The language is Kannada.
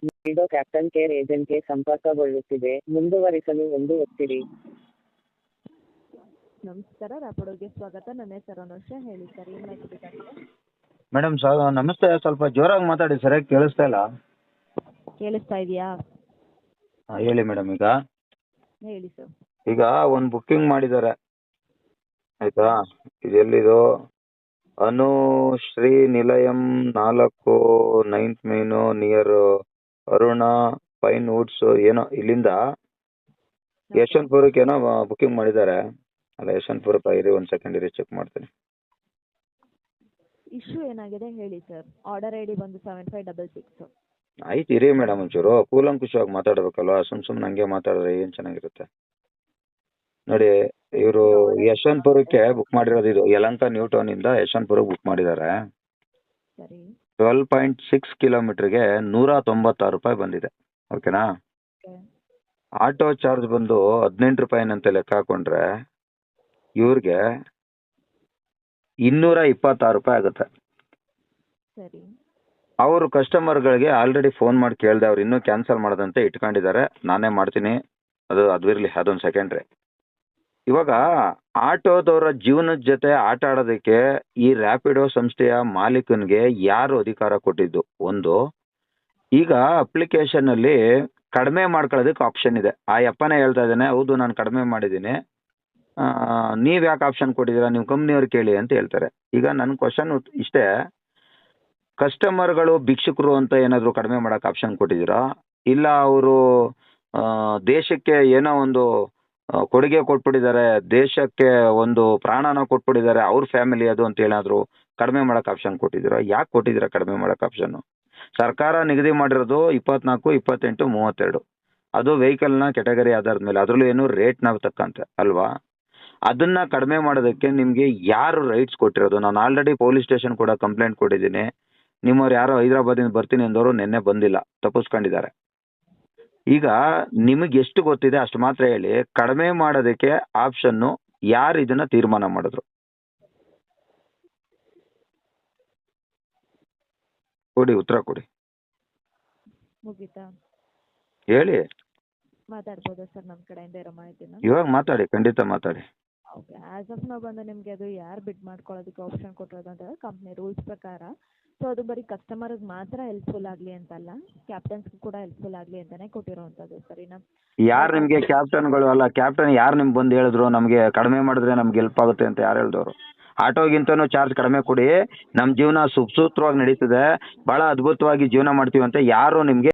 ನೀಡೋ ಕ್ಯಾಪ್ಟನ್ ಕೇರ್ ಏಜೆಂಟ್ಗೆ ಸಂಪರ್ಕಗೊಳ್ಳುತ್ತಿದೆ. ಮುಂದುವರಿಸಲು 1 ಒತ್ತಿರಿ. ನಮಸ್ಕಾರ, ರಾಪಡೋಗೆ ಸ್ವಾಗತ. ನನ್ನ ಹೆಸರು ಅನುಷ. ಹೇಳಿ ಸರ್, ಏನು ಬೇಕಾಗಿದೆ? ಮೇಡಮ್ ನಮಸ್ತೆ. ಸ್ವಲ್ಪ ಜೋರಾಗಿ ಮಾತಾಡಿ, ಸರಿಯಾಗಿ ಕೇಳಿಸ್ತಾ ಇಲ್ಲ. ಕೇಳಿಸ್ತಾ ಇದೆಯಾ? ಹೇಳಿ ಮೇಡಮ್. ಹೇಳಿ ಸರ್. ಈಗ ಒಂದು ಬುಕ್ಕಿಂಗ್ ಮಾಡಿದ್ದಾರೆ, ಆಯ್ತಾ? ಇದೆಲ್ಲಿದು? Anushree Nilayam 4 9th main near Aruna pine woods ಏನೋ. ಇಲ್ಲಿಂದ ಯಶವಂತಪುರಕ್ಕೆ ಏನೋ ಬುಕ್ಕಿಂಗ್ ಮಾಡಿದ್ದಾರೆ. ಅಲ್ಲ, ಯಶವಂತಪುರಕ್ಕೆ ಇರಿ, ಒಂದು ಸೆಕೆಂಡ್ ಇರಿ, ಚೆಕ್ ಮಾಡ್ತೀನಿ. ಇಶ್ಯೂ ಏನಾಗಿದೆ ಹೇಳಿ ಸರ್. ಆರ್ಡರ್ ಐ ಡಿ ಬಂದು 7566. ಆಯ್ತು, ಇರಿ ಮೇಡಮ್. ಒಂಚೂರು ಕೂಲಂಕುಷವಾಗಿ ಮಾತಾಡಬೇಕಲ್ವ? ಸುಮ್ಮನೆ ಹಂಗೆ ಮಾತಾಡಿದ್ರೆ ಏನು ಚೆನ್ನಾಗಿರುತ್ತೆ? ನೋಡಿ, ಇವರು ಯಶವಂತಪುರಕ್ಕೆ ಬುಕ್ ಮಾಡಿರೋದು. ಇದು ಯಲಹಂಕ ನ್ಯೂ ಟೌನಿಂದ ಯಶವಂತಪುರಕ್ಕೆ ಬುಕ್ ಮಾಡಿದ್ದಾರೆ. ಸರಿ. 12.6 ಕಿಲೋಮೀಟ್ರಿಗೆ 196 ರೂಪಾಯಿ ಬಂದಿದೆ. ಓಕೆನಾ? ಆಟೋ ಚಾರ್ಜ್ ಬಂದು 18 ರೂಪಾಯಿನಂತೆ ಲೆಕ್ಕ ಹಾಕೊಂಡ್ರೆ ಇವ್ರಿಗೆ 226 ರೂಪಾಯಿ ಆಗುತ್ತೆ. ಸರಿ. ಅವರು ಕಸ್ಟಮರ್ಗಳಿಗೆ ಆಲ್ರೆಡಿ ಫೋನ್ ಮಾಡಿ ಕೇಳಿದೆ, ಅವ್ರು ಇನ್ನೂ ಕ್ಯಾನ್ಸಲ್ ಮಾಡೋದಂತೆ ಇಟ್ಕೊಂಡಿದ್ದಾರೆ. ನಾನೇ ಮಾಡ್ತೀನಿ, ಅದು ಇರಲಿ, ಅದೊಂದು ಸೆಕೆಂಡ್ರಿ. ಇವಾಗ ಆಟೋದವರ ಜೀವನದ ಜೊತೆ ಆಟ ಆಡೋದಕ್ಕೆ ಈ ರ್ಯಾಪಿಡೋ ಸಂಸ್ಥೆಯ ಮಾಲೀಕನಿಗೆ ಯಾರು ಅಧಿಕಾರ ಕೊಟ್ಟಿದ್ದು? ಒಂದು, ಈಗ ಅಪ್ಲಿಕೇಶನ್ನಲ್ಲಿ ಕಡಿಮೆ ಮಾಡ್ಕೊಳ್ಳೋದಕ್ಕೆ ಆಪ್ಷನ್ ಇದೆ. ಆ ಅಪ್ಪನೇ ಹೇಳ್ತಾ ಇದ್ದಾನೆ, ಹೌದು ನಾನು ಕಡಿಮೆ ಮಾಡಿದ್ದೀನಿ, ನೀವು ಯಾಕೆ ಆಪ್ಷನ್ ಕೊಟ್ಟಿದ್ದೀರಾ, ನಿಮ್ಮ ಕಂಪ್ನಿಯವ್ರು ಕೇಳಿ ಅಂತ ಹೇಳ್ತಾರೆ. ಈಗ ನನ್ನ ಕ್ವಶನ್ ಇಷ್ಟೇ, ಕಸ್ಟಮರ್ಗಳು ಭಿಕ್ಷುಕರು ಅಂತ ಏನಾದರೂ ಕಡಿಮೆ ಮಾಡೋಕೆ ಆಪ್ಷನ್ ಕೊಟ್ಟಿದ್ದೀರಾ? ಇಲ್ಲ ಅವರು ದೇಶಕ್ಕೆ ಏನೋ ಒಂದು ಕೊಡುಗೆ ಕೊಟ್ಬಿಟ್ಟಿದ್ದಾರೆ, ದೇಶಕ್ಕೆ ಒಂದು ಪ್ರಾಣನ ಕೊಟ್ಬಿಟ್ಟಿದ್ದಾರೆ, ಅವ್ರ ಫ್ಯಾಮಿಲಿ ಅದು ಅಂತ ಏನಾದರೂ ಕಡಿಮೆ ಮಾಡೋಕೆ ಆಪ್ಷನ್ ಕೊಟ್ಟಿದ್ದೀರಾ? ಯಾಕೆ ಕೊಟ್ಟಿದ್ದೀರಾ ಕಡಿಮೆ ಮಾಡೋಕೆ ಆಪ್ಷನ್ನು? ಸರ್ಕಾರ ನಿಗದಿ ಮಾಡಿರೋದು 24, 28, 32. ಅದು ವೆಹಿಕಲ್ನ ಕೆಟಗರಿ ಆಧಾರದ ಮೇಲೆ, ಅದರಲ್ಲೂ ಏನು ರೇಟ್ನ ತಕ್ಕಂತೆ ಅಲ್ವಾ? ಅದನ್ನ ಕಡಿಮೆ ಮಾಡೋದಕ್ಕೆ ನಿಮಗೆ ಯಾರು ರೈಟ್ಸ್ ಕೊಟ್ಟಿರೋದು? ನಾನು ಆಲ್ರೆಡಿ ಪೊಲೀಸ್ ಸ್ಟೇಷನ್ ಕೂಡ ಕಂಪ್ಲೇಂಟ್ ಕೊಟ್ಟಿದ್ದೀನಿ. ನಿಮ್ಮವ್ರು ಯಾರೋ ಹೈದರಾಬಾದಿಂದ ಬರ್ತೀನಿ ಅಂದವರು ನಿನ್ನೆ ಬಂದಿಲ್ಲ, ತಪ್ಪಿಸ್ಕೊಂಡಿದ್ದಾರೆ. ಈಗ ನಿಮಗೆ ಎಷ್ಟು ಗೊತ್ತಿದೆ ಅಷ್ಟು ಮಾತ್ರ ಹೇಳಿ, ಕಡಿಮೆ ಮಾಡೋದಕ್ಕೆ ಆಪ್ಷನ್ನು ಯಾರು ಇದನ್ನ ತೀರ್ಮಾನ ಮಾಡಿದ್ರು? ಕೊಡಿ, ಉತ್ತರ ಕೊಡಿ. ಮುಗೀತಾ? ಹೇಳಿ. ಮಾತಾಡ್ಬೋದಾ ಸರ್ ನಮ್ಮ ಕಡೆಯಿಂದ ಇರೋ ಮಾಹಿತಿನ? ಇವಾಗ ಮಾತಾಡಿ, ಖಂಡಿತ ಮಾತಾಡಿ. ಓಕೆ. ಆ್ಯಸ್ ಆಫ್ ನಾವು ಬಂದು ನಿಮಗೆ ಅದು ಯಾರು ಬಿಡ್ ಮಾಡ್ಕೊಳ್ಳೋದಕ್ಕೆ ಆಪ್ಷನ್ ಕೊಟ್ಟಿರೋದು ಅಂತ ಕಂಪ್ನಿ ರೂಲ್ಸ್ ಪ್ರಕಾರ. ಸೊ ಅದು ಬರೀ ಕಸ್ಟಮರ್ಗೆ ಮಾತ್ರ ಹೆಲ್ಪ್ಫುಲ್ ಆಗಲಿ ಅಂತಲ್ಲ, ಕ್ಯಾಪ್ಟನ್ಸ್ಗೂ ಕೂಡ ಹೆಲ್ಪ್ಫುಲ್ ಆಗಲಿ ಅಂತಲೇ ಕೊಟ್ಟಿರೋವಂಥದ್ದು. ಸರಿನಾ? ಯಾರು ನಿಮಗೆ ಕ್ಯಾಪ್ಟನ್ಗಳು? ಅಲ್ಲ, ಕ್ಯಾಪ್ಟನ್ ಯಾರು ನಿಮ್ಗೆ ಬಂದು ಹೇಳಿದ್ರು ನಮಗೆ ಕಡಿಮೆ ಮಾಡಿದ್ರೆ ನಮ್ಗೆ ಹೆಲ್ಪ್ ಆಗುತ್ತೆ ಅಂತ? ಯಾರು ಹೇಳಿದವರು? ಆಟೋಗಿಂತನೂ ಚಾರ್ಜ್ ಕಡಿಮೆ ಕೊಡಿ, ನಮ್ಮ ಜೀವನ ಸುಸೂತ್ರವಾಗಿ ನಡೀತದೆ, ಭಾಳ ಅದ್ಭುತವಾಗಿ ಜೀವನ ಮಾಡ್ತೀವಿ ಅಂತ ಯಾರು ನಿಮಗೆ